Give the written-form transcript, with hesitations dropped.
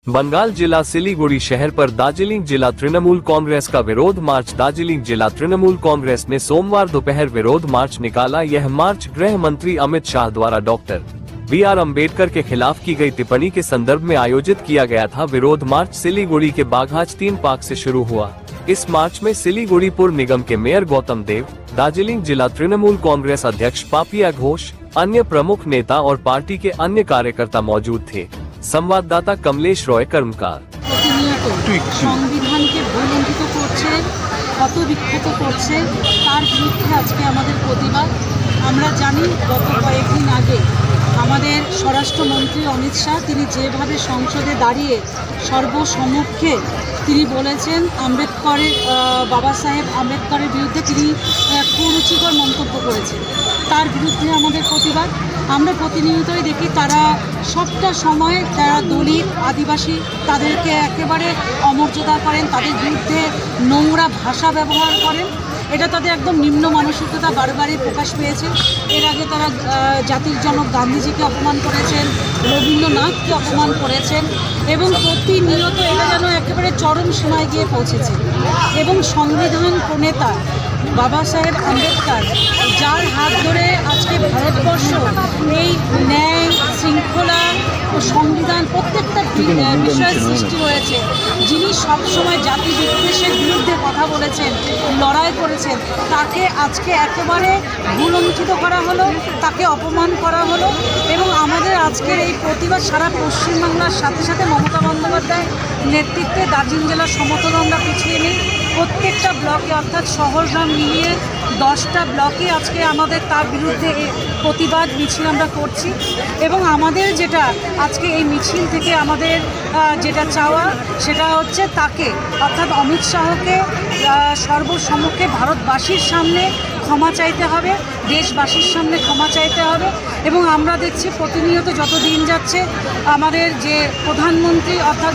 बंगाल जिला सिलीगुड़ी शहर पर दार्जिलिंग जिला तृणमूल कांग्रेस का विरोध मार्च। दार्जिलिंग जिला तृणमूल कांग्रेस ने सोमवार दोपहर विरोध मार्च निकाला। यह मार्च गृह मंत्री अमित शाह द्वारा डॉक्टर बी.आर. अम्बेडकर के खिलाफ की गई टिप्पणी के संदर्भ में आयोजित किया गया था। विरोध मार्च सिलीगुड़ी के बाघाज 3 पार्क से शुरू हुआ। इस मार्च में सिलीगुड़ी पुर निगम के मेयर गौतम देव, दार्जिलिंग जिला तृणमूल कांग्रेस अध्यक्ष पापिया घोष, अन्य प्रमुख नेता और पार्टी के अन्य कार्यकर्ता मौजूद थे। संवाददाता कमलेश रॉय कर्मकार। সংবিধানকে ভুলুণ্ঠিত করছে, ক্ষতবিক্ষত করছে, তার বিরুদ্ধে আজকে আমাদের প্রতিবাদ। আমরা জানি গত কয়েকদিন আগে আমাদের স্বরাষ্ট্রমন্ত্রী অমিত শাহ তিনি যেভাবে সংসদে দাঁড়িয়ে সর্বসম্মুখে তিনি বলেছেন আম্বেদকরের বাবা সাহেব আম্বেদকরের বিরুদ্ধে তিনি কুরুচিকর মন্তব্য করেছেন। তার বিরুদ্ধে আমাদের প্রতিবাদ। আমরা প্রতিনিয়তই দেখি তারা সবটা সময় তারা দলিত আদিবাসী তাদেরকে একেবারে অমর্যাদা করেন, তাদের বিরুদ্ধে নোংরা ভাষা ব্যবহার করেন। এটা তাদের একদম নিম্ন মানসিকতা বারবারই প্রকাশ পেয়েছে। এর আগে তারা জাতির জনক গান্ধীজিকে অপমান করেছেন, রবীন্দ্রনাথকে অপমান করেছেন এবং প্রতিনিয়ত এটা যেন একেবারে চরম সীমায় গিয়ে পৌঁছেছে। এবং সংবিধান প্রণেতা বাবা সাহেব আম্বেদকর, যার হাত ধরে আজকে ভারতবর্ষ এই ন্যায় শৃঙ্খলা ও সংবিধান প্রত্যেকটা বিষয়ের সৃষ্টি হয়েছে, যিনি সবসময় জাতি বিদ্বেষের বিরুদ্ধে কথা বলেছেন, লড়াই করেছেন, তাকে আজকে একেবারে ভুলুণ্ঠিত করা হলো, তাকে অপমান করা হলো। এবং আমাদের আজকের এই প্রতিবাদ সারা পশ্চিমবাংলার সাথে সাথে মমতা বন্দ্যোপাধ্যায় নেতৃত্বে দার্জিলিং জেলার সমতল আমরা পিছিয়ে নেই। প্রত্যেকটা ব্লকে অর্থাৎ শহর গ্রাম মিলিয়ে 10টা ব্লকে আজকে আমাদের তার বিরুদ্ধে প্রতিবাদ মিছিল আমরা করছি। এবং আমাদের যেটা আজকে এই মিছিল থেকে আমাদের যেটা চাওয়া সেটা হচ্ছে তাকে অর্থাৎ অমিত শাহকে সর্বসম্মুখে ভারতবাসীর সামনে ক্ষমা চাইতে হবে, দেশবাসীর সামনে ক্ষমা চাইতে হবে। এবং আমরা দেখছি প্রতিনিয়ত যত দিন যাচ্ছে আমাদের যে প্রধানমন্ত্রী অর্থাৎ